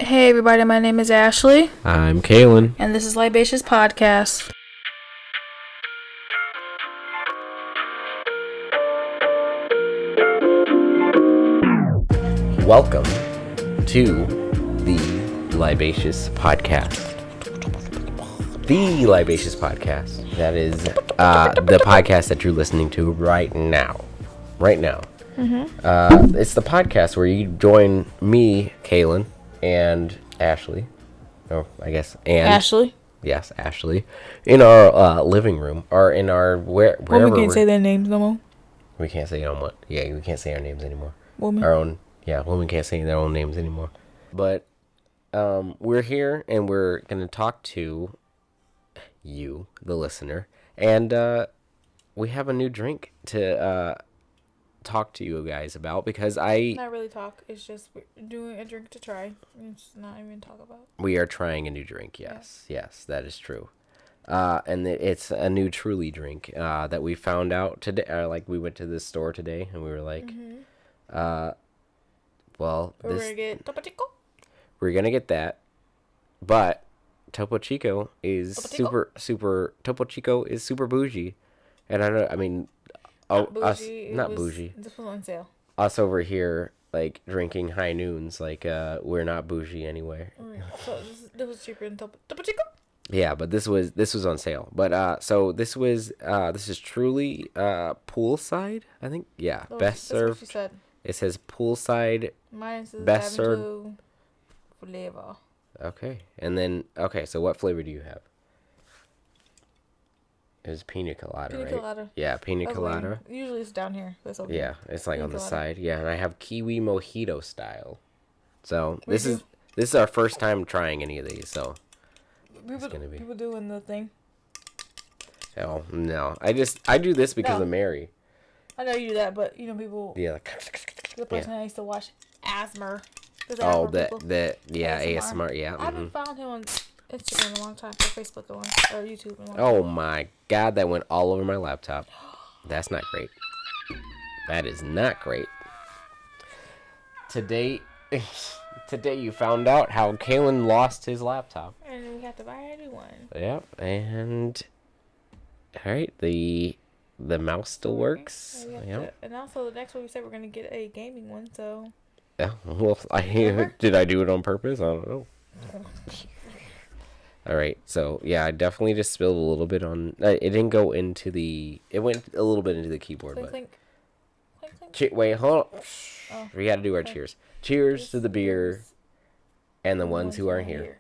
Hey everybody, my name is Ashley. I'm Kalin. And this is Libatious Podcast. Welcome to the Libatious Podcast. The Libatious Podcast. That is the podcast that you're listening to right now. It's the podcast where you join me, Kalin, and Ashley. Oh, I guess. And Ashley? Yes, Ashley. In our living room. Or in our... wherever we can't say their names no more. We can't say on what? Yeah, we can't say our names anymore. Women. Our own... Yeah, women can't say their own names anymore. But we're here and we're going to talk to you, the listener. And we have a new drink to talk to you guys about because Not really talk. It's just doing a drink to try. It's not even talk about. We are trying a new drink, yes. Yeah. Yes, that is true. And it's a new Truly drink that we found out today. Like, we went to this store today and we were like... Well, we're going to get Topo Chico. We're going to get that. But Topo Chico is Topo Chico is super bougie. And not bougie. This was on sale. Us over here, like, drinking high noons, like, we're not bougie anyway. So this was cheaper than Topo Chico? Yeah, but this was on sale. But so this is Truly Poolside, I think. Yeah, best served. What she said. It says Poolside. Mine says best served flavor. Okay. And then so what flavor do you have? It was pina colada, right? Colada. Yeah, pina colada. Usually it's down here. Yeah, it's like pina on the side. Yeah, and I have kiwi mojito style. So this is our first time trying any of these, so people doing the thing. Oh no. I do this because of Mary. I know you do that, but people. Yeah. The person I used to watch ASMR. Oh, ASMR. Yeah. I haven't found him on Instagram in a long time, or Facebook or YouTube. Oh my God, that went all over my laptop. That's not great. That is not great. Today you found out how Kalin lost his laptop. And we have to buy a new one. Yep, and all right, the mouse still works. Yep. And also, the next one we said we're going to get a gaming one, so... Yeah, well, did I do it on purpose? I don't know. All right, so, yeah, I definitely just spilled a little bit on... it didn't go into the... It went a little bit into the keyboard, clink, but... Clink. Wait, hold on. Oh, we got to do our cheers. Cheers to the beer and the ones who aren't here.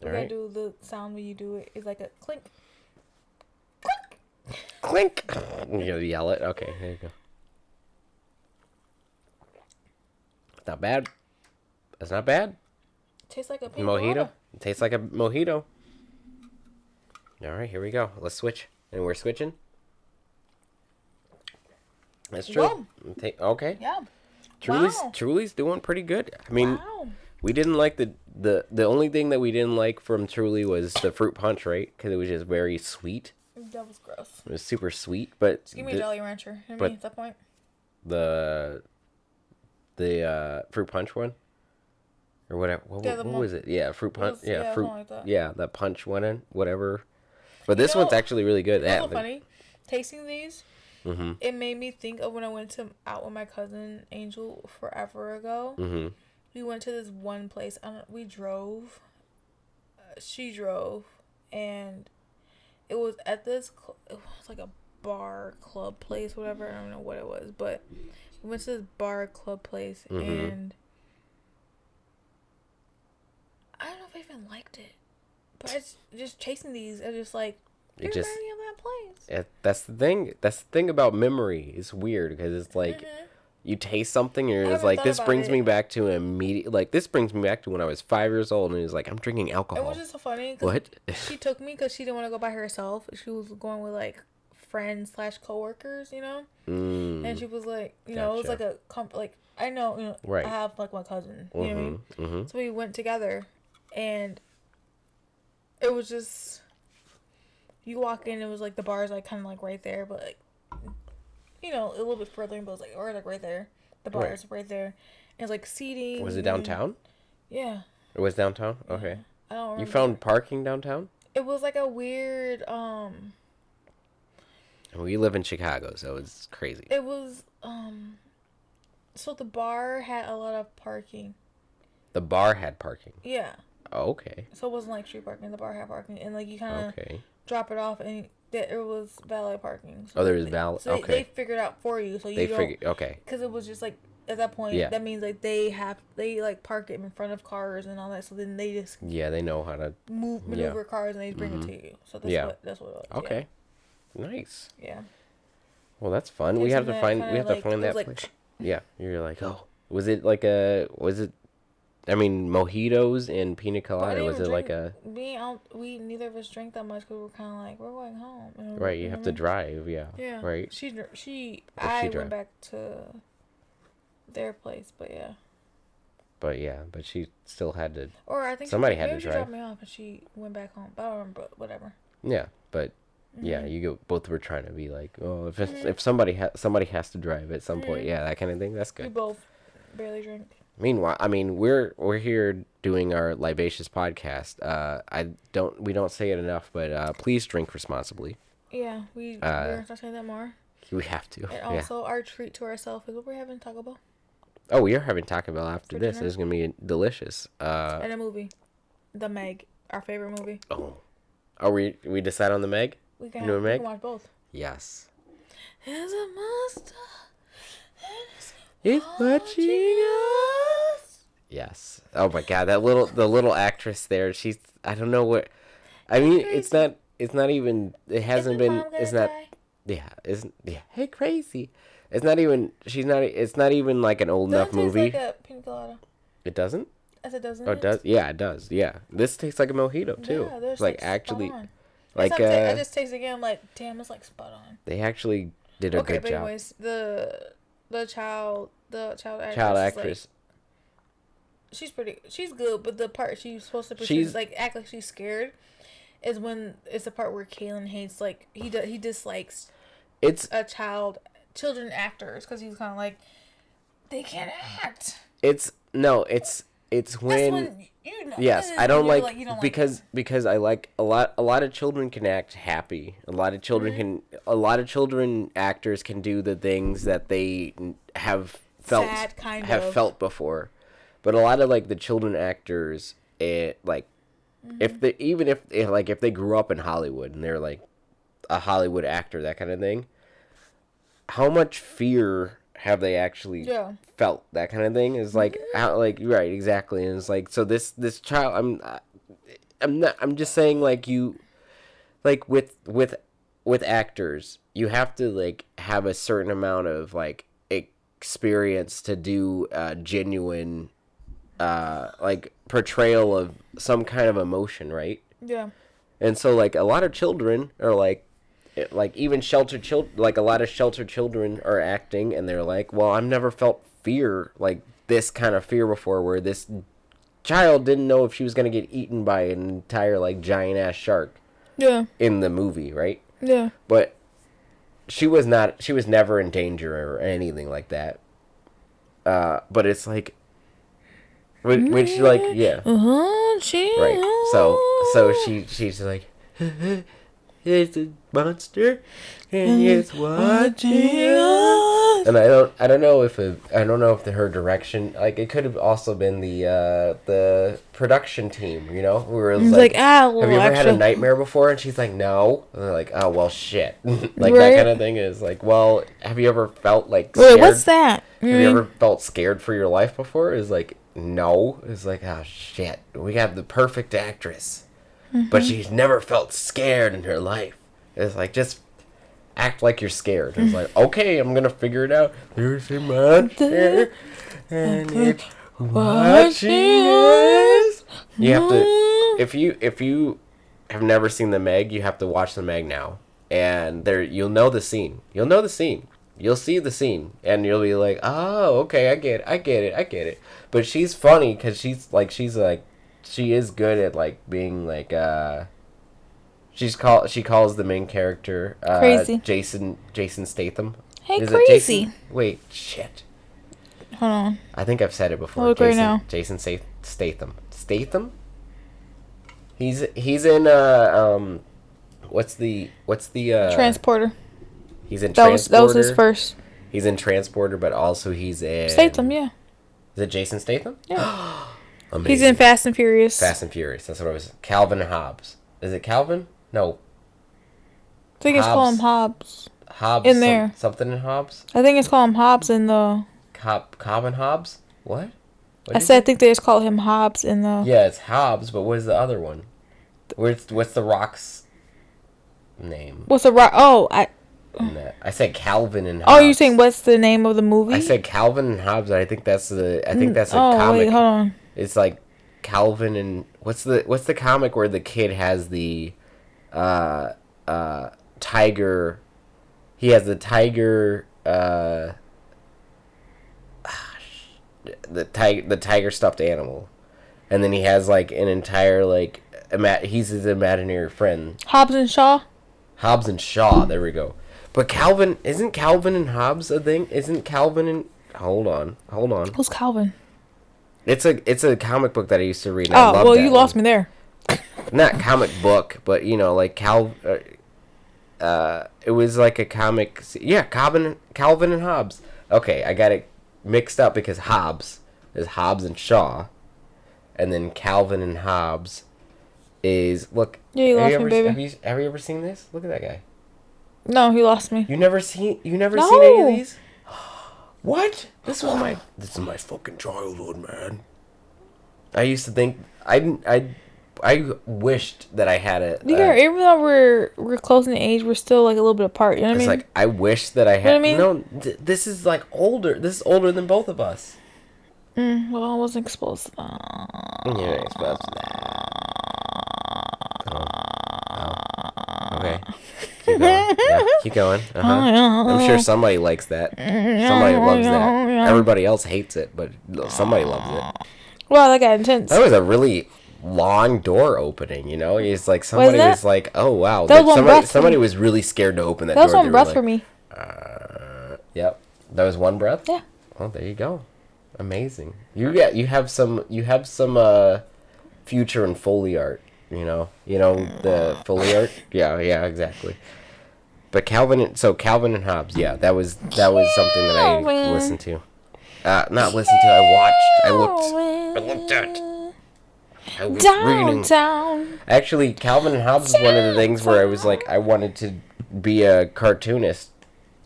We got to do the sound when you do it. It's like a clink. Clink. You gotta yell it. Okay, there you go. Not bad. That's not bad. Tastes like a mojito. It tastes like a mojito. All right, here we go. Let's switch, and we're switching. That's true. Whoa. Okay. Yeah. Truly's doing pretty good. I mean, we didn't like the only thing that we didn't like from Truly was the fruit punch, right? Because it was just very sweet. That was gross. It was super sweet, but... Just give me a Jolly Rancher. At that point. The fruit punch one? Or whatever. What was it? Yeah, fruit punch. Fruit. Like that. Yeah, that punch one in, whatever. But this one's actually really good. It's so funny. Tasting these, it made me think of when I went out with my cousin Angel forever ago. Mm-hmm. We went to this one place. We drove. She drove. And... It was at this, it was like a bar club place, whatever. I don't know what it was, but we went to this bar club place, and I don't know if I even liked it, but it's just chasing these. I just like, you're learning of that place. Yeah, that's the thing. That's the thing about memory. It's weird because it's like you taste something and it's like, this brings me back to this brings me back to when I was 5 years old and it was like, I'm drinking alcohol. It was just so funny. What? She took me because she didn't want to go by herself. She was going with like friends / coworkers, and she was like, it was like a I know, right. I have like my cousin, you know what I mean? Mm-hmm. So we went together, and it was just, you walk in, it was like the bar is like kind of like right there, but like, a little bit further, but it was like, or like right there. The bar is right there. it's like seating. Was it downtown? Yeah. It was downtown? Okay. I don't remember. You found parking downtown? It was like a weird, We live in Chicago, so it's crazy. It was, so the bar had a lot of parking. The bar had parking? Yeah. Oh, okay. So it wasn't like street parking. The bar had parking. And, like, you kind of drop it off, and there was valet parking. So there was valet? So okay. They figured out for you, so you don't. Okay. Because it was just, like, at that point, that means, like, they park it in front of cars and all that, so then they just... Yeah, they know how to... maneuver cars, and they bring it to you. So that's what it was. Okay. Yeah. Nice. Yeah. Well, that's fun. We have to find that place. Yeah. You're like, oh. Was it I mean, mojitos and pina colada? Was it like a... We neither of us drank that much because we're kind of like, we're going home. Right, you have to drive, yeah. Yeah. Right. I went back to their place, but yeah. But she still had to... Or I think somebody had to drive. She dropped me off and she went back home. But I don't remember, whatever. Yeah, but... Yeah, both were trying to be like, oh, if somebody has to drive at some point, that kind of thing. That's good. We both barely drink. Meanwhile, I mean, we're here doing our Libatious podcast. We don't say it enough, but please drink responsibly. Yeah, we're gonna start saying that more. We have to. And also, our treat to ourselves is what we're having Taco Bell. Oh, we are having Taco Bell after this. It's gonna be delicious. And a movie, The Meg, our favorite movie. Oh, are we decide on The Meg? We can watch both. Yes. As a monster, it's watching us. Yes. Oh my God, the little actress there. She's, I don't know what. I mean, it's not even. It hasn't been. It's not. Yeah. Hey, crazy. It's not even. She's not. It's not even like an old enough movie. Like a pina colada. It doesn't. As it doesn't. Oh, it does. Yeah, it does. Yeah. This tastes like a mojito too. Yeah, there's like actually. Like I just taste it again. I'm like, damn, it's like spot on. They actually did a good job. Anyways, the child actress. Like, she's good, but the part she's supposed to pursue, like act like she's scared, is when it's the part where Kalin hates, like he dislikes. It's children actors because he's kind of like, they can't act. It's when yes, I don't like because I like a lot of children can act happy. A lot of children actors can do the things that they have felt felt before. But a lot of like the children actors, if they grew up in Hollywood and they're like a Hollywood actor, that kind of thing, how much fear have they actually felt? That kind of thing is like how, like, right, exactly. And it's like, so this child, I'm just saying, like, you, like with actors, you have to like have a certain amount of like experience to do genuine like portrayal of some kind of emotion, right? Yeah. And so like a lot of children are like even sheltered children, like a lot of sheltered children are acting, and they're like, well, I've never felt fear, like this kind of fear before, where this child didn't know if she was going to get eaten by an entire like giant ass shark. Yeah. In the movie, right? Yeah. But she was never in danger or anything like that. But it's like, when she like, yeah. Right. So she's like, it's a monster, and it's watching us. And I don't know if her direction, like, it could have also been the production team, you know, who was like, have you ever had a nightmare before? And she's like, no. And they're like, oh well, shit. Like, right? That kind of thing is like, well, have you ever felt like scared? Wait, what's that? Have you ever felt scared for your life before? Is like, no. It's like, oh shit, we have the perfect actress. But she's never felt scared in her life. It's like, just act like you're scared. It's like, okay, I'm gonna figure it out. There's a monster, and it's watching us. You have to, if you have never seen The Meg, you have to watch The Meg now, and you'll know the scene. You'll see the scene, and you'll be like, oh, okay, I get it. But she's funny because she is good at like being like she calls the main character Jason Statham. Hey, is crazy. Wait, shit. Hold on. I think I've said it before. I'll look right now. Jason Statham. Statham? He's in what's the Transporter. He's in Transporter. That was his first. He's in Transporter, but also he's in Statham, yeah. Is it Jason Statham? Yeah. Amazing. He's in Fast and Furious. Fast and Furious. That's what I was. Calvin and Hobbes. Is it Calvin? No. I think it's called him Hobbes. Hobbes in there. Something in Hobbes? I think it's called him Hobbes in the... Cobb and Hobbes? What? I said I think they just call him Hobbes in the... Yeah, it's Hobbes, but what is the other one? What's the Rock's name? What's the Rock? Oh, I said Calvin and Hobbes. Oh, you saying what's the name of the movie? I said Calvin and Hobbes. I think that's a comic. Wait, hold on. It's like Calvin and what's the comic where the kid has the tiger. He has the tiger the tiger stuffed animal, and then he has like an entire like he's his imaginary friend. Hobbes and Shaw. Hobbes and Shaw. There we go. But isn't Calvin and Hobbes a thing? Isn't Calvin and hold on. Who's Calvin? It's a comic book that I used to read. And I well, you lost me there. Not comic book, but like it was like a comic. Yeah, Calvin and Hobbes. Okay, I got it mixed up because Hobbes is Hobbes and Shaw, and then Calvin and Hobbes is look. Yeah, you lost me, baby. Have you ever seen this? Look at that guy. No, he lost me. You never seen any of these? What? This is my fucking childhood, man. I used to think I wished that I had it. Even though we're close in age, we're still like a little bit apart. You know what I mean? It's like I wish that I had. You know what I mean? No, this is like older. This is older than both of us. Well, I wasn't exposed to that. You're exposed to that. Oh. Okay. Keep going. Yeah, keep going. I'm sure somebody likes that. Somebody loves that. Everybody else hates it, but somebody loves it. Wow, that got intense. That was a really long door opening, you know? It's like somebody was like, oh, wow. That was somebody was really scared to open that door. That was one breath for me. Yep. That was one breath? Yeah. Oh, there you go. Amazing. You have some future in Foley art, you know the Foley art? Yeah, exactly. But Calvin and Hobbes, yeah, that was something that I listened to. Not listened to, I watched. I looked at. I was reading. Actually, Calvin and Hobbes is one of the things where I was like, I wanted to be a cartoonist.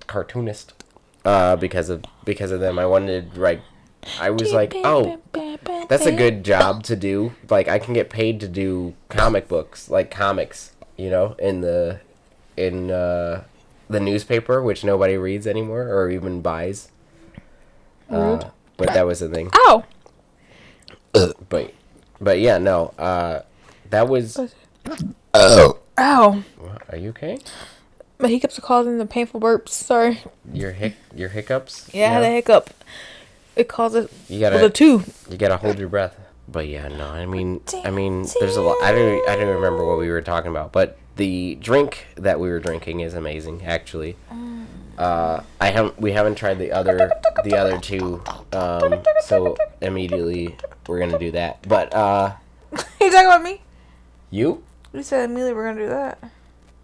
Because of them. I wanted to write. I was like, oh, that's a good job to do. Like, I can get paid to do comic books, like comics, in the newspaper, which nobody reads anymore or even buys. But that was the thing. Ow. But yeah, no. That was. Oh. Ow. Are you okay? My hiccups are causing the painful burps. Sorry. Your hiccups? Yeah, I had a hiccup. It causes a two. You gotta hold your breath. But yeah, no. I mean, there's a lot. I don't remember what we were talking about, but the drink that we were drinking is amazing, actually. We haven't tried the other two, so immediately we're gonna do that. But you talking about me? You? You said immediately we're gonna do that.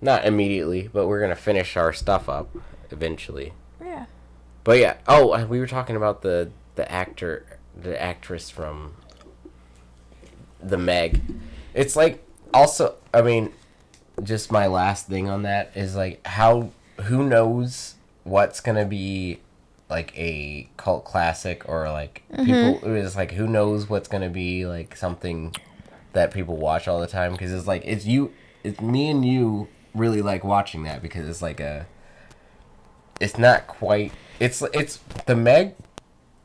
Not immediately, but we're gonna finish our stuff up eventually. Yeah. But yeah. We were talking about the actress from the Meg. It's like also. I mean, just my last thing on that is like who knows what's gonna be like a cult classic or like people. It's like who knows what's gonna be like something that people watch all the time because it's like it's me and you really like watching that because it's like it's not quite it's the Meg.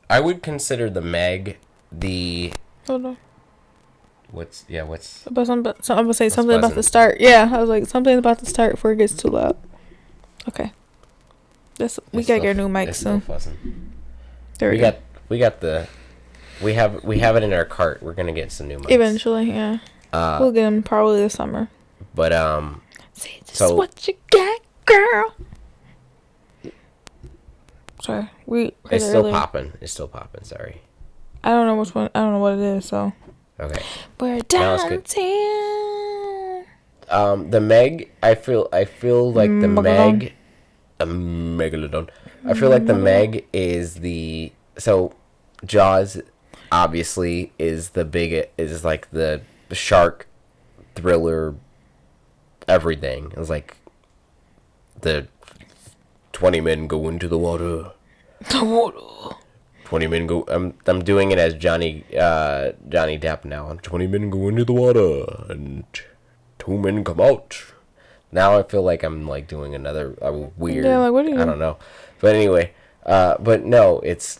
I would consider the Meg the. Hold on. What's I'm gonna say something about to start. Yeah, I was like something about to start before it gets too loud. Okay. We gotta get a new mic soon. There we go. We have it in our cart. We're gonna get some new mics eventually. Yeah. We'll get them probably this summer. But Say just what you got, girl. Sorry, It's still popping. It's still popping. Sorry. I don't know which one. I don't know what it is. So. Okay. We're downtown. The Meg. I feel like the Meg. Megalodon. I feel like the Meg is the Jaws. Obviously, is like the shark thriller. Everything. It's like the 20 men go into the water. 20 men go. I'm doing it as Johnny Depp now. 20 men go into the water and 2 men come out. Now I feel like I'm like doing another weird. Yeah, like what are you? I don't know, but anyway, but no, it's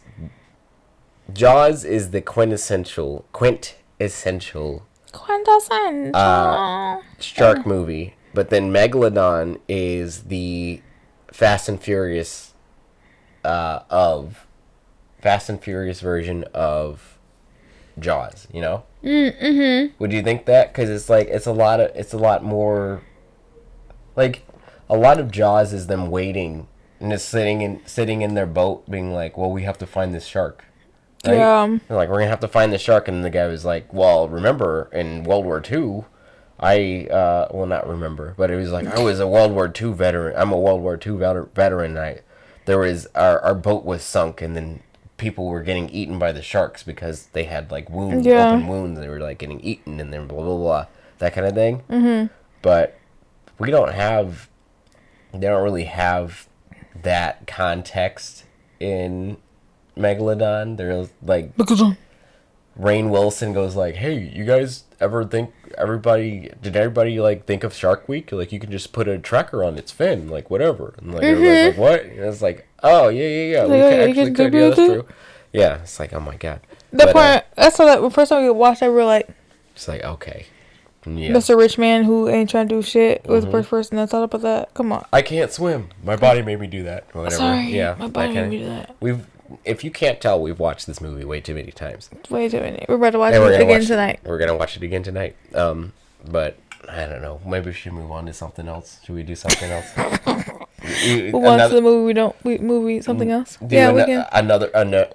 Jaws is the quintessential shark movie, but then Megalodon is the Fast and Furious version of Jaws, you know? Mm-hmm. Would you think that? Because it's like it's a lot more. Like a lot of Jaws is them waiting and just sitting in their boat, being like, "Well, we have to find this shark." Right? Yeah. They're like, "We're gonna have to find the shark," and the guy was like, "Well, remember in World War II, not remember, but it was like I was a World War II veteran. I'm a World War II veteran. There was our boat was sunk, and then people were getting eaten by the sharks because they had like wounds, open wounds. They were like getting eaten, and then blah blah blah, that kind of thing. Mm-hmm. But they don't really have that context in Megalodon. They're like Rainn Wilson goes like, "Hey, you guys ever think did everybody like think of Shark Week? Like you can just put a tracker on its fin, like whatever." And like everybody's like, "What?" And it's like, "Oh yeah. We actually could. Yeah, that's true." Yeah, it's like, oh my god. That's how the first time we watched it, we were like, it's like, okay. Yeah. Mr. Rich Man who ain't trying to do shit was the first person that thought about that. Come on. I can't swim. My body made me do that. Whatever. Sorry. Yeah. My body made me do that. If you can't tell, we've watched this movie way too many times. Way too many. We're about to watch it again tonight. We're gonna watch it again tonight. But I don't know. Maybe we should move on to something else. Should we do something else? We'll watch the movie. Something else. We can.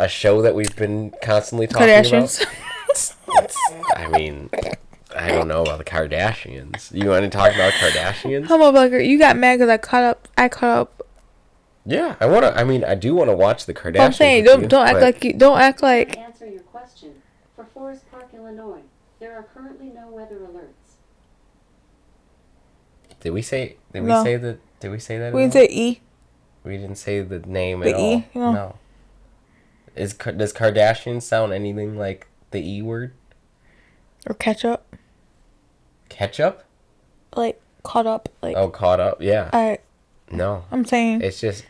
A show that we've been constantly talking Kardashians. about. I mean, I don't know about the Kardashians. You want to talk about Kardashians? Humble you got mad because I caught up. Yeah, I do want to watch the Kardashians. I'm saying, don't act like. To answer your question, for Forest Park, Illinois, there are currently no weather alerts. Did we say that? We didn't say E. We didn't say the name at all. E? No. Does Kardashian sound anything like the E word? Or ketchup? Ketchup? Like caught up. Like. Oh, caught up. Yeah. No. I'm saying. It's just.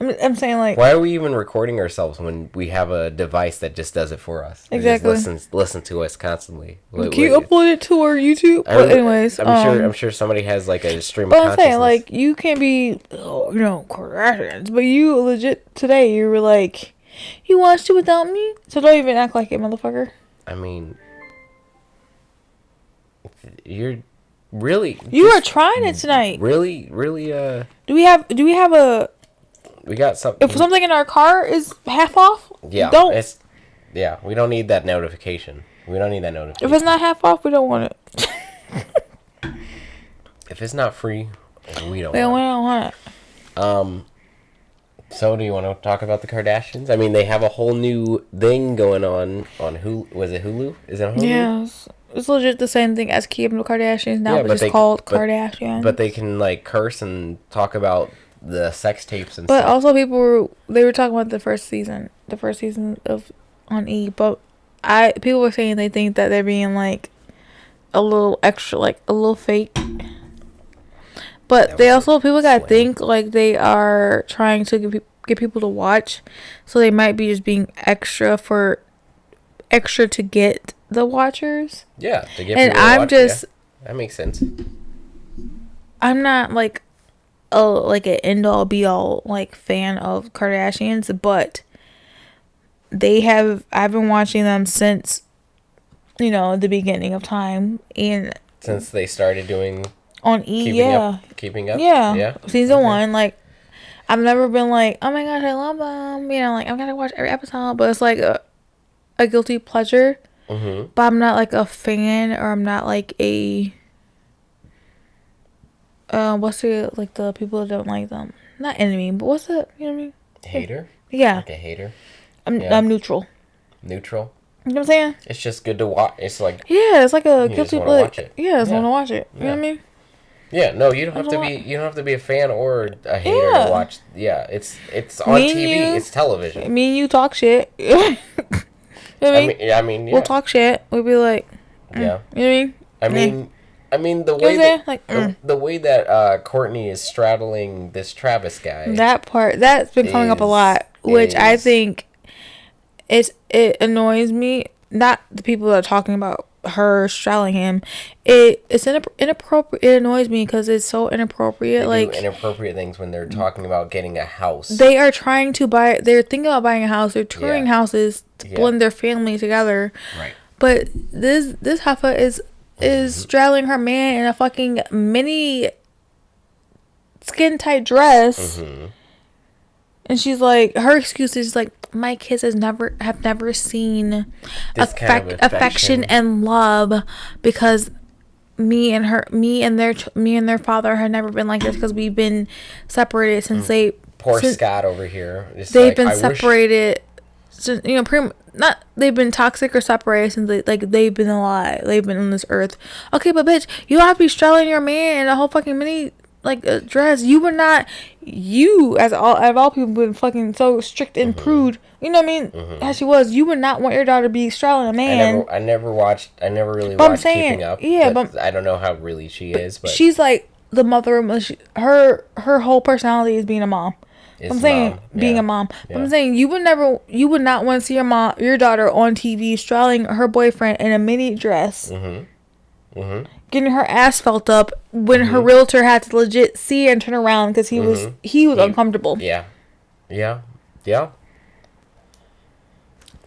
I'm saying like. Why are we even recording ourselves when we have a device that just does it for us? Exactly. It just listen to us constantly. Can you upload it to our YouTube? But anyways, I'm sure somebody has like a stream of consciousness. But I'm saying like you can't be, Kardashians. But you legit today you were like, you watched it without me, so don't even act like it, motherfucker. I mean, you're really. You are trying it tonight. Really. Do we have a? We got something. If something in our car is half off, yeah, we don't need that notification. If it's not half off, we don't want it. If it's not free, we don't want it. So do you want to talk about the Kardashians? I mean, they have a whole new thing going on Hulu. Was it Hulu? Is it on Hulu? Yes. It's legit the same thing as Keeping the Kardashians now, but it's called Kardashians. But they can like curse and talk about the sex tapes and stuff. But also people were talking about the first season of on E, but people were saying they think that they're being like a little extra, like a little fake. But people gotta think like they are trying to get people to watch, so they might be just being extra to get the watchers. Yeah, to get people to watch. That makes sense. I'm not like an end all be all like fan of Kardashians, but I've been watching them since the beginning of time, and since they started doing on E. Keeping up. Yeah. Season 1, like I've never been like, oh my gosh, I love them. You know, like, I'm going to watch every episode. But it's like a guilty pleasure. Mm-hmm. But I'm not like a fan, or I'm not like a... what's the, like, the people that don't like them? Not enemy, but what's the, you know what I mean? Hater? Yeah. Like a hater? I'm neutral. Neutral? You know what I'm saying? It's just good to watch. It's like... Yeah, it's like a guilty pleasure. watch it. Yeah, I just want to watch it. You know what I mean? Yeah, no, you don't have to be a fan or a hater to watch. Yeah, it's on TV. It's television. Me and you talk shit. You know what I mean, yeah. We'll talk shit. We'll be like, yeah. You know what I mean? I mean the way the way that Courtney is straddling this Travis guy. That part that's been coming up a lot, which I think it annoys me. Not the people that are talking about her straddling him. It's inappropriate. It annoys me because it's so inappropriate. They like do inappropriate things when they're talking about getting a house. They are trying to buy. They're thinking about buying a house. They're touring houses to blend their family together. Right. But this heifer is straddling her man in a fucking mini skin tight dress. Mm-hmm. And she's like, her excuse is like, my kids have never seen affection and love because me and their father had never been like this because we've been separated since they. Poor Scott over here. They've been separated. So, you know, they've been toxic or separated since they've been alive. They've been on this earth. Okay, but bitch, you don't have to be straddling your man in a whole fucking mini dress. You were not. You out of all people been fucking so strict and prude. You know what I mean? As she was, you would not want your daughter to be straddling a man. I never really watched Keeping Up. Yeah, but I don't know how really she is. But she's like the mother. Her whole personality is being a mom. I'm saying being a mom. Yeah. I'm saying you would not want to see your daughter on TV straddling her boyfriend in a mini dress, getting her ass felt up when her realtor had to legit see her and turn around because he was uncomfortable. Yeah.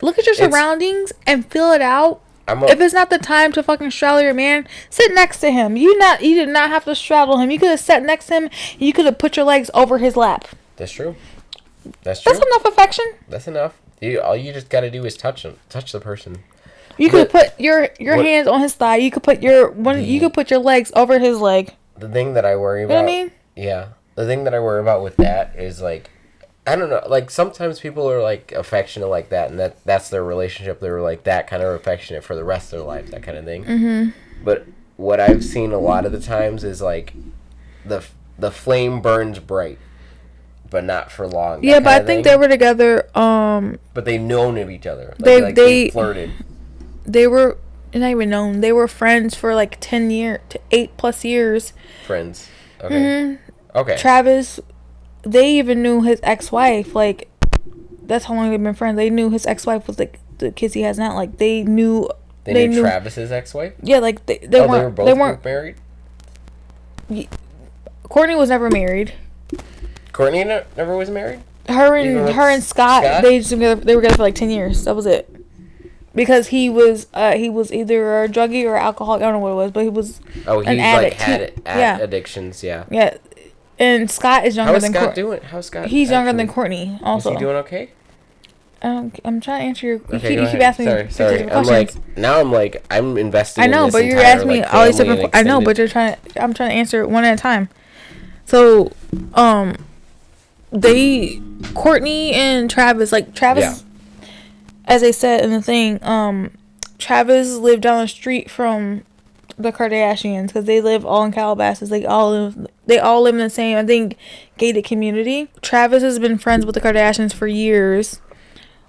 Look at your surroundings and feel it out. If it's not the time to fucking straddle your man, sit next to him. You did not have to straddle him. You could have sat next to him. You could have put your legs over his lap. That's true. That's enough affection. That's enough. All you just got to do is touch the person. You could put your hands on his thigh. You could put your legs over his leg. The thing that I worry about. You know what I mean? Yeah. The thing that I worry about with that is like, I don't know. Like sometimes people are like affectionate like that, and that's their relationship. They're like that kind of affectionate for the rest of their life, that kind of thing. Mm-hmm. But what I've seen a lot of the times is like, the flame burns bright, but not for long. Yeah, but I think they were together. But they've known of each other. They flirted. They were not even known. They were friends for like 10 years to 8+ years. Friends. Okay. Mm-hmm. Okay. Travis, they even knew his ex-wife. Like, that's how long they've been friends. They knew his ex-wife was like the kids he has now. Like, they knew. They knew Travis's ex-wife. Yeah, like they weren't married. Courtney was never married. Courtney never was married. Her and Scott, they were together for like 10 years. That was it. Because he was either a druggie or alcoholic. I don't know what it was, but he was an addict. Had addictions. Yeah. Yeah, and Scott is younger than Courtney. How's Scott doing? How's Scott? He's younger than Courtney. Also, is he doing okay? I'm trying to answer your. Okay, you keep asking me. Sorry. I'm invested. I know, but you're asking me all these different. I know, but I'm trying to answer one at a time. So, Courtney and Travis, as I said in the thing, Travis lived down the street from the Kardashians because they live all in Calabasas. They all live in the same, I think, gated community. Travis has been friends with the Kardashians for years.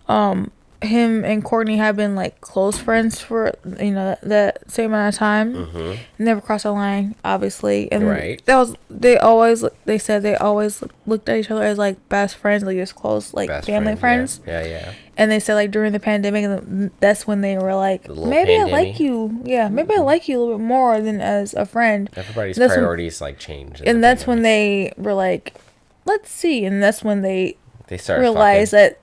Him and Courtney have been like close friends for that same amount of time. Mm-hmm. Never crossed a line, obviously, and right. They always looked at each other as like best friends, like just close like best family friends. Yeah. And they said like during the pandemic, that's when they were like, maybe I like you. Yeah, maybe I like you a little bit more than as a friend. Everybody's priorities changed. And that's when they were like, let's see. And that's when they started realized fucking.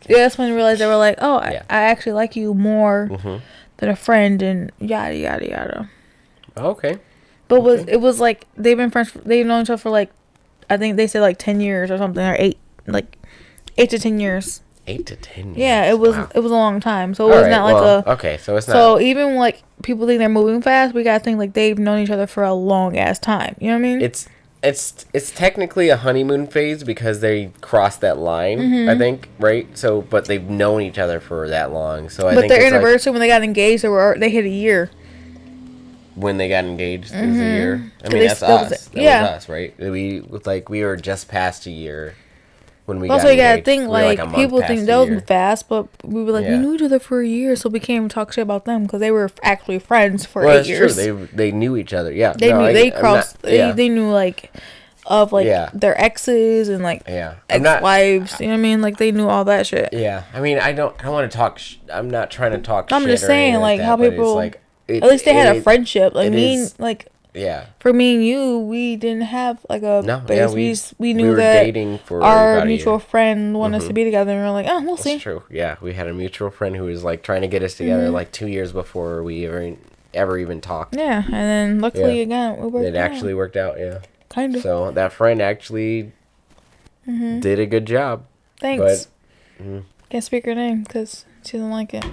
That's when they realized they were like, oh, I actually like you more than a friend, and yada yada yada. Okay. But it was like they've known each other for like I think they said like 10 years or something, or 8 to 10 years. 8 to 10 years. Yeah, it was Wow. a long time. So it was not like okay, so it's not. So even like people think they're moving fast, we gotta think like they've known each other for a long ass time. You know what I mean? It's technically a honeymoon phase because they crossed that line, I think, right? So, but they've known each other for that long. So I think their it's anniversary when they got engaged, they hit a year. when they got engaged is a year. I So mean, that's us. That yeah. was us, right? We were just past a year when we Also, got you gotta engaged. think We were, like a month people past think a those year. were fast, but we were like we Yeah. knew each other for a year, so we can't even talk shit about them because they were actually friends for Well, 8 that's years. true. They knew each other. Yeah, They knew they crossed. They knew like of like Yeah. their exes and like ex-wives. You know what I mean? Like they knew all that shit. Yeah, I mean, I don't want to talk. I'm not trying to talk. I'm shit just or saying, anything like that, how but it's people. like, At least they had a friendship. Like Yeah. for me and you, we didn't have like a base. We knew were that dating for our about a mutual year. friend wanted us to be together, and we were like, oh, we'll see. That's true. Yeah, we had a mutual friend who was like trying to get us together like 2 years before we ever even talked. Yeah, and then luckily again, It actually worked out. Yeah. Kind of. So that friend actually did a good job. Thanks. But, can't speak her name because she doesn't like it.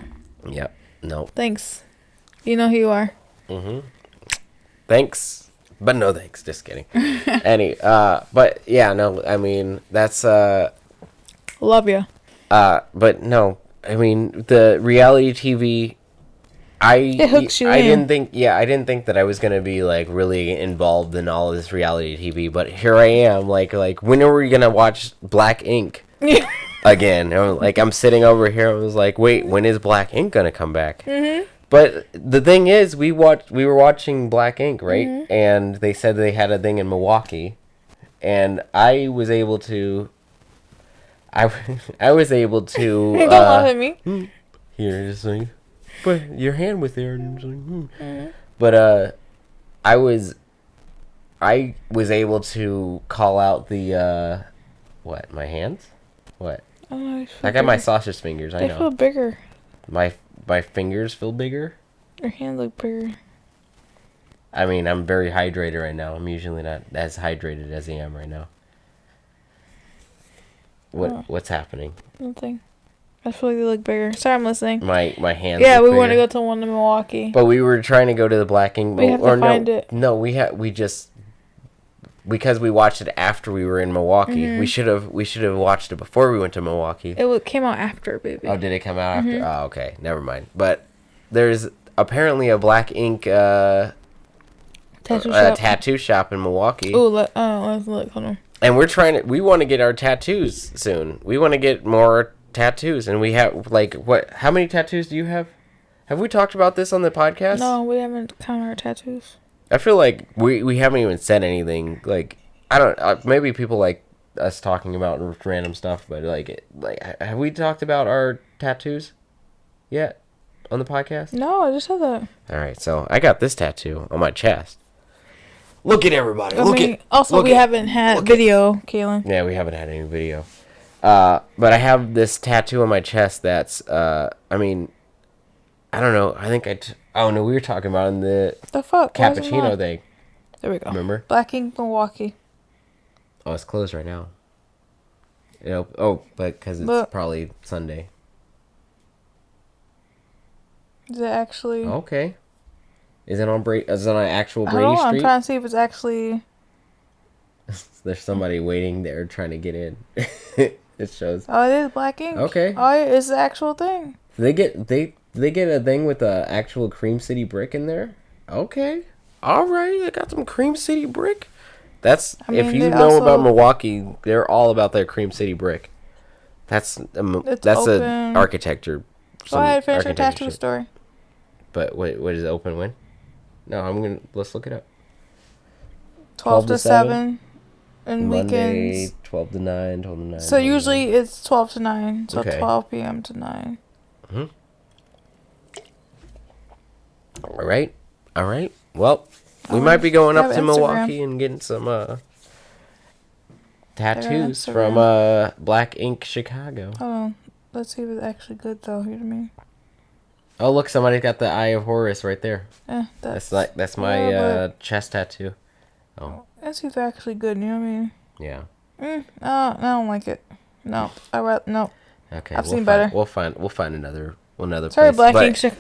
Yeah. No. Thanks. You know who you are. Thanks, but no thanks. Just kidding. But yeah, no. I mean, that's Love you. But no. I mean, the reality TV. It hooks you in. I didn't think that I was gonna be like really involved in all of this reality TV, but here I am. Like when are we gonna watch Black Ink again? I'm sitting over here. I was like, wait, when is Black Ink gonna come back? But the thing is, we were watching Black Ink, right? And they said they had a thing in Milwaukee, and I was able to. I was able to. Don't laugh at me. Here, just like. But your hand was there, and I was like, But I was able to call out the what? My hands? What? Oh, I got my sausage fingers. I know. They feel bigger. My fingers feel bigger. Your hands look bigger. I mean, I'm very hydrated right now. I'm usually not as hydrated as I am right now. What's happening? Nothing. I feel like they look bigger. Sorry, I'm listening. My hands. Yeah, look we want to bigger. go to one in Milwaukee. But we were trying to go to the Black Ink. We have to find it. No, we just because we watched it after we were in Milwaukee. We should have watched it before we went to Milwaukee. It came out after, baby. Oh, did it come out after? Oh, okay, never mind. But there's apparently a Black Ink tattoo shop in Milwaukee. Oh, let's look. Hold on. And we want to get our tattoos soon. We want to get more tattoos, and we have how many tattoos do you have? Have we talked about this on the podcast? No, we haven't counted our tattoos. I feel like we haven't even said anything. Like, I don't maybe people like us talking about random stuff, but have we talked about our tattoos yet on the podcast? No, I just said that. All right, so I got this tattoo on my chest. Look at everybody. We haven't had video, Kalin. Yeah, we haven't had any video. But I have this tattoo on my chest that's, I mean, I don't know. I think we were talking about in the fuck? cappuccino thing. There we go. Remember? Black Ink Milwaukee. Oh, it's closed right now. But because it's probably Sunday. Is it actually? Okay. Is it on actual Brady Street? I'm trying to see if it's actually. There's somebody waiting there trying to get in. It shows. Oh, it is Black Ink. Okay. Oh, it's the actual thing. They get a thing with a actual Cream City brick in there. Okay. All right. I got some Cream City brick. If you know about Milwaukee, they're all about their Cream City brick. That's a architecture. Go ahead, finish your tattoo story. But what is it open when? No, let's look it up. 12 to 7. And Monday, weekends. 12 to 9, 12 to 9. So usually it's 12 to 9. So Okay. 12 p.m. to 9. All right. Well, we might be going up to Milwaukee and getting some tattoos from Black Ink Chicago. Hold on. Let's see if it's actually good though. You know what I mean? Oh, look, somebody's got the Eye of Horus right there. That's That's my chest tattoo. Oh. Let's see if it's actually good. You know what I mean? Yeah. I don't like it. No, no. Okay. I've seen better. We'll find another Sorry, place. Black Ink,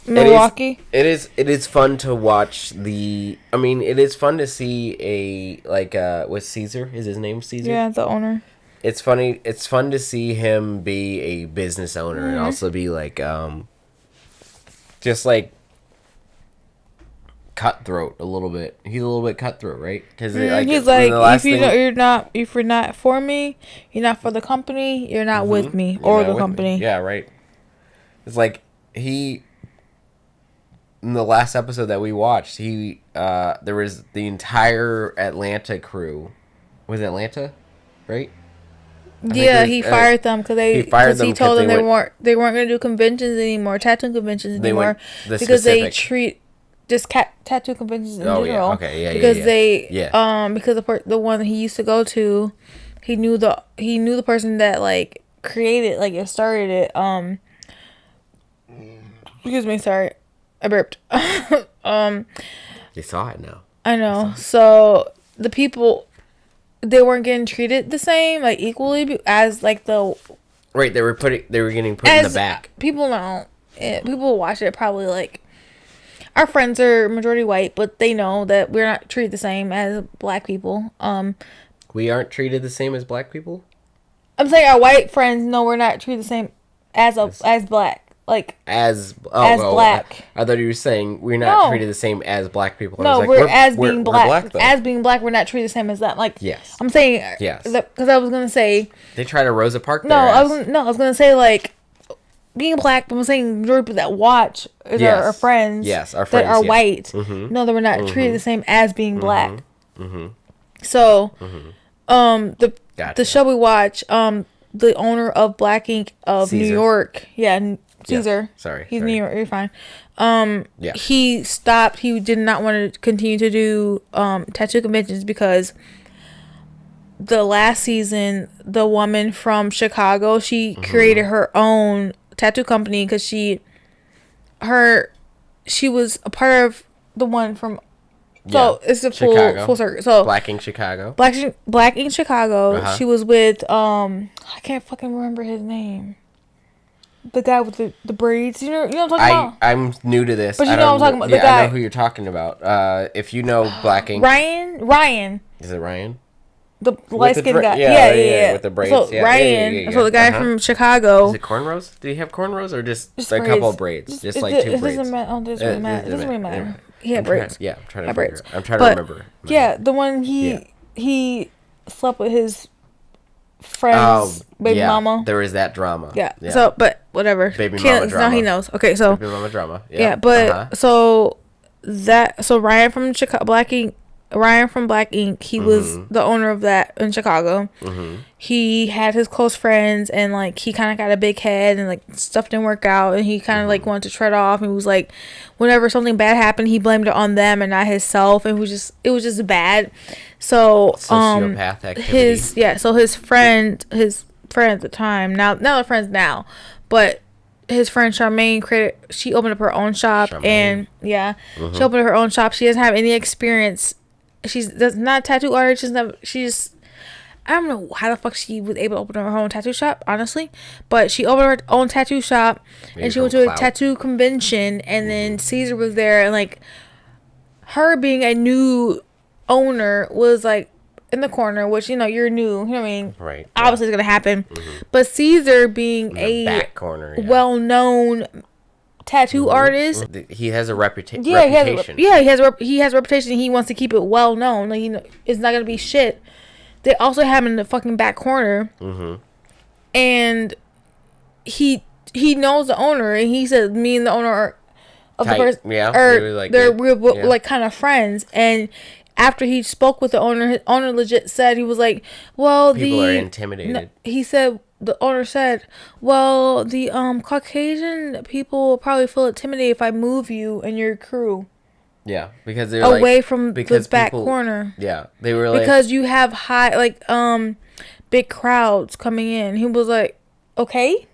Milwaukee. It is fun to watch it is fun to see with Caesar. Is his name Caesar? Yeah, the owner. It's funny. It's fun to see him be a business owner and also be just like cutthroat a little bit. He's a little bit cutthroat, right? Because he's like, if you're not for me, you're not for the company, you're not with me or the company. Yeah, right. It's like in the last episode that we watched, there was the entire Atlanta crew. Was it Atlanta, right? Yeah, he fired them because he told them they weren't going to do conventions anymore, tattoo conventions anymore, because they treat just tattoo conventions in general. Yeah. Okay. Yeah. Because because the one he used to go to, he knew the person that like created it started it. Excuse me, sorry, I burped. They saw it now. I know. So the people, they weren't getting treated the same, like equally as like the. Right, they were getting put in the back. People know, people watch it probably like. Our friends are majority white, but they know that we're not treated the same as black people. We aren't treated the same as black people? I'm saying our white friends know we're not treated the same as black. Like as black. I thought you were saying we're not treated the same as black people. No, being black. As being black, we're not treated the same as that. Like yes, I'm saying yes, because I was gonna say they try to Rosa Park. I was gonna say like being black. But I'm saying majority of people that watch our friends. Yes, our friends that are white. Mm-hmm. No, that we're not treated the same as being black. Mm-hmm. So, Gotcha. the show we watch, the owner of Black Ink of Caesar. New York, Caesar. Yeah. Sorry, he's New York. You're fine. Yeah. He stopped. He did not want to continue to do tattoo conventions because the last season, the woman from Chicago, she created her own tattoo company because she was a part of the one from. So it's a full circle. So Black Ink Chicago. Black Ink Chicago. Uh-huh. She was with I can't fucking remember his name. The guy with the braids. You know what I'm talking about? I'm new to this. But you know what I'm talking about. The guy. I know who you're talking about. If you know Black Ink. Ryan. Is it Ryan? The light skinned guy. Yeah. With the braids. So Ryan. So the guy from Chicago. Is it cornrows? Did he have cornrows or just a braids. couple of braids? Just like two braids. It doesn't matter. He had braids. I'm trying to to remember. Yeah, the one he slept with his friend's baby mama. There is that drama. Yeah. So, but whatever. Baby mama drama. Now he knows. Okay, so baby mama drama. Yeah, but so Ryan from Black Ink. Ryan from Black Ink. He was the owner of that in Chicago. Mm-hmm. He had his close friends, and like he kind of got a big head, and like stuff didn't work out, and he kind of like wanted to tread off. And he was like, whenever something bad happened, he blamed it on them and not himself, and it was just bad. So sociopath activity. So his friend at the time, now they're friends now, but his friend Charmaine she opened up her own shop. And she opened up her own shop. She doesn't have any experience. She's not a tattoo artist. I don't know how the fuck she was able to open her own tattoo shop, honestly. But she opened her own tattoo shop. Maybe and she went to a tattoo convention. And then Caesar was there. And like her being a new owner was like in the corner, which, you're new. You know what I mean? Right. Obviously it's going to happen. Mm-hmm. But Caesar being a back corner, well-known tattoo artist. He has a reputation. He has a reputation. He wants to keep it well known. Like, it's not gonna be shit. They also have him in the fucking back corner, and he knows the owner, and he said me and the owner are of the person. Yeah, they're real, like kind of friends. And after he spoke with the owner, his owner legit said he was like, "Well, people are intimidated." No, he said. The owner said, well, the Caucasian people will probably feel intimidated if I move you and your crew. Yeah, because they're away from the back corner. Yeah, they were like... Because you have big crowds coming in. He was like, okay,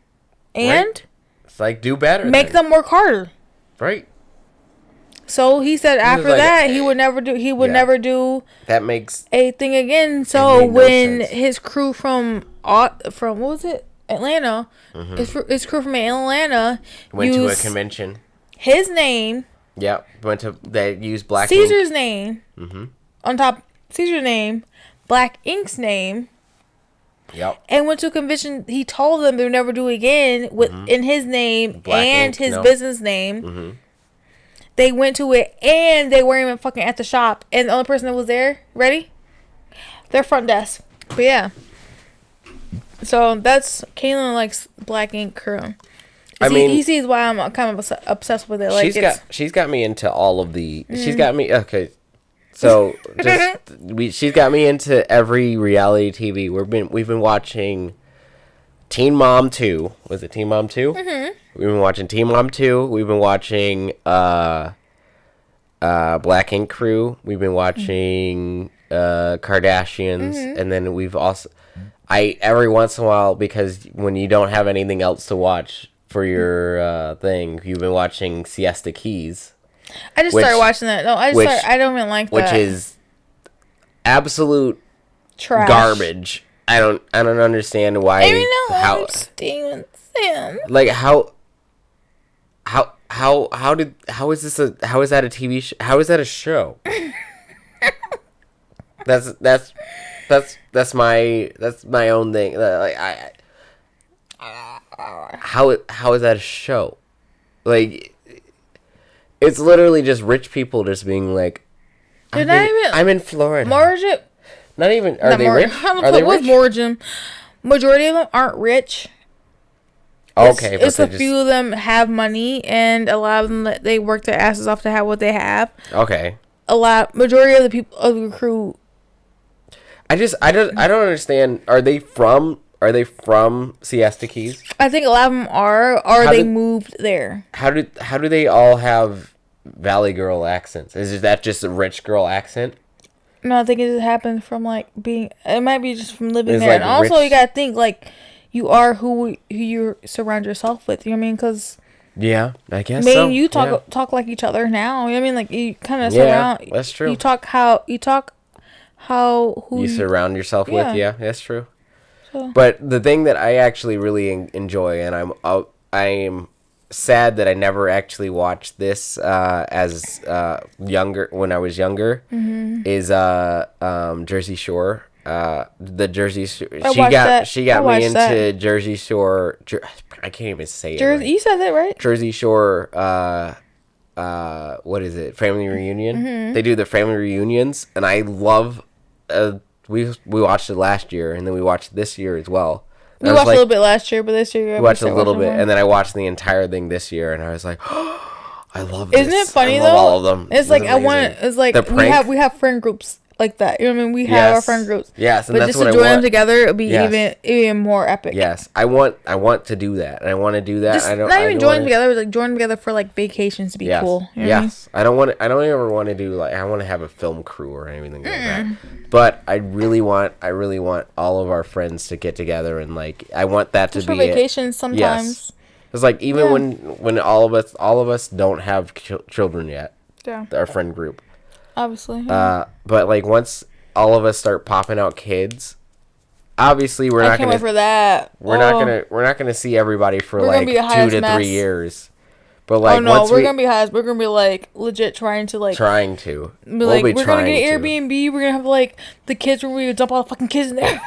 and? Right. It's like, do better. Make them work harder. Right. So he said after that he would never do that makes a thing again. So when sense. his crew from what was it? Atlanta. His crew from Atlanta went to a convention. His name. Yep. They used black Caesar's ink. name. On top Caesar's name, Black Ink's name. Yep. And went to a convention. He told them they would never do it again in his name Black and Ink, his business name. Mm-hmm. They went to it and they weren't even fucking at the shop. And the only person that was there, ready? Their front desk. But yeah. So that's Kalin likes Black Ink crew. He sees why I'm kind of obsessed with it. Like she's got me into all of the. She's got me okay. So she's got me into every reality TV. We've been watching Teen Mom 2. Was it Teen Mom 2? Mm-hmm. We've been watching Teen Mom 2. We've been watching Black Ink Crew. We've been watching Kardashians, and then we've also every once in a while, because when you don't have anything else to watch for your thing, you've been watching Siesta Keys. I just started watching that. No, I don't even like that. Which is absolute trash. Garbage. I don't understand why. How is that a TV show? How is that a show? that's my own thing. Like how is that a show? Like, it's literally just rich people just being like, I'm in Florida. Not even. Are they rich? Are they rich? Majority of them aren't rich. Okay, it's a few of them have money, and a lot of them they work their asses off to have what they have. Okay. Majority of the people of the crew. I don't understand. Are they from Siesta Keys? I think a lot of them are, or they moved there. How do they all have Valley Girl accents? Is that just a rich girl accent? No, I think it just happens from like being. It might be just from living there, and also you gotta think like you are who you surround yourself with. You know what I mean? Because yeah, I guess. Me and you talk like each other now. You know what I mean? Like you kind of surround. Yeah, that's true. You talk how you surround yourself with. Yeah, that's true. So. But the thing that I actually really enjoy, and I'm sad that I never actually watched this as younger when I was younger, is Jersey Shore. The Jersey Shore. She got me into Jersey Shore. I can't even say it. Right. You said that right. Jersey Shore. What is it? Family reunion. Mm-hmm. They do the family reunions, and I love. We watched it last year, and then we watched it this year as well. We watched a little bit last year, but this year we watched a little bit, and then I watched the entire thing this year, and I was like, oh, I love this. Isn't it funny though? All of them. It's like it's like we have friend groups like that. You know what I mean? We have our friend groups. Yes, and but that's just to join them together, it would be even more epic. Yes, I want to do that, and I want to do that. Just not even join together, like join together for like vacations to be cool. You know what I mean? I don't ever want to do like I want to have a film crew or anything like that. But I really want all of our friends to get together, and like I want that just to be vacations sometimes. Yes. It's like even when all of us don't have children yet. Yeah. Our friend group. Obviously. Yeah. But like once all of us start popping out kids, obviously we're not gonna wait for that. We're not gonna see everybody for like 2 to 3 years. But like we're gonna be high. We're gonna be like legit trying to. We're gonna get an Airbnb. We're gonna have like the kids where we dump all the fucking kids in there.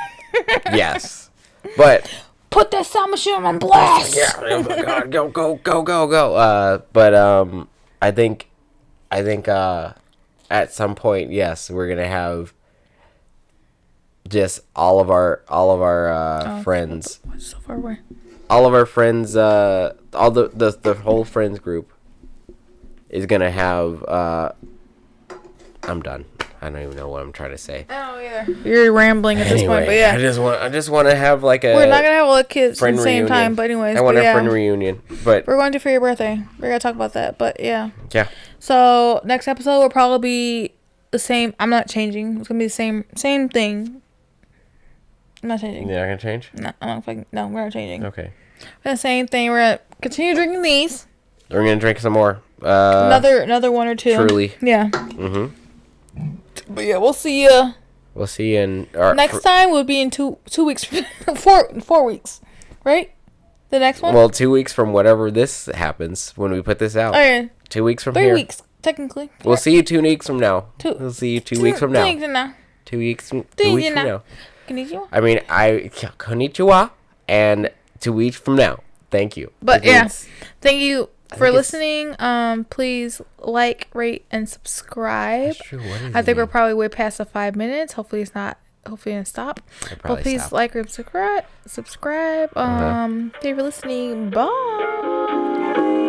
Yes, but put that sound machine on blast. Yeah, oh my God, go. But I think at some point, yes, we're gonna have just all of our friends. Why is it so far away? All of our friends, all the whole friends group is gonna have. I'm done. I don't even know what I'm trying to say. I don't either. You're rambling at this point, but yeah. I just want to have like a. We're not gonna have all the kids at the same time, but anyways. I want a friend reunion, but we're going to for your birthday. We're gonna talk about that, but yeah. Yeah. So next episode will probably be the same. I'm not changing. It's gonna be the same thing. I'm not changing. You're not gonna change? No, we're not changing. Okay. The same thing. We're gonna continue drinking these. We're gonna drink some more. Another one or two. Truly. Yeah. But yeah, we'll see you. We'll see you in... Next time will be in 2 weeks. 4 weeks. Right? The next one? Well, 2 weeks from whatever this happens when we put this out. Oh, yeah. 2 weeks from 3 here. 3 weeks, technically. We'll see you 2 weeks from now. We'll see you 2 weeks from now. 2 weeks from now. Konnichiwa. I mean, konnichiwa, and 2 weeks from now. Thank you. But thank you for listening. Please like, rate, and subscribe. That's true. What is I think we're probably way past the 5 minutes. Hopefully it's not. Hopefully it stop. But please like and subscribe. Thank you for listening. Bye.